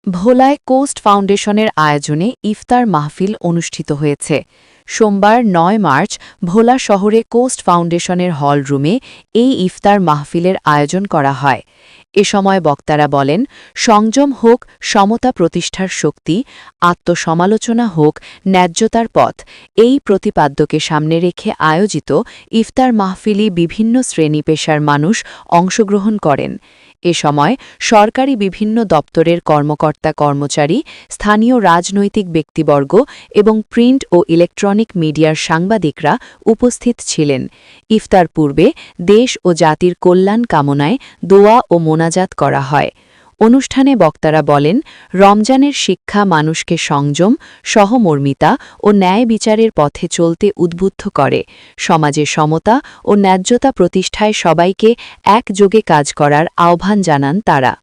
ভোলায় কোস্ট ফাউন্ডেশনের আয়োজনে ইফতার মাহফিল অনুষ্ঠিত হয়েছে। সোমবার ৯ মার্চ ভোলা শহরে কোস্ট ফাউন্ডেশনের হল রুমে এই ইফতার মাহফিলের আয়োজন করা হয়। এ সময় বক্তারা বলেন, সংযম হোক সমতা প্রতিষ্ঠার শক্তি, আত্মসমালোচনা হোক ন্যায্যতার পথ। এই প্রতিপাদ্যকে সামনে রেখে আয়োজিত ইফতার মাহফিলে বিভিন্ন শ্রেণী পেশার মানুষ অংশগ্রহণ করেন। এ সময় সরকারি বিভিন্ন দপ্তরের কর্মকর্তা-কর্মচারী, স্থানীয় রাজনৈতিক ব্যক্তিবর্গ এবং প্রিন্ট ও ইলেকট্রনিক মিডিয়ার সাংবাদিকরা উপস্থিত ছিলেন। ইফতার পূর্বে দেশ ও জাতির কল্যাণ কামনায় দোয়া ও মোনাজাত করা হয়। অনুষ্ঠানে বক্তারা বলেন, রমজানের শিক্ষা মানুষকে সংযম, সহমর্মিতা ও ন্যায় বিচারের পথে চলতে উদ্বুদ্ধ করে। সমাজে সমতা ও ন্যায্যতা প্রতিষ্ঠায় সবাইকে একযোগে কাজ করার আহ্বান জানান তারা।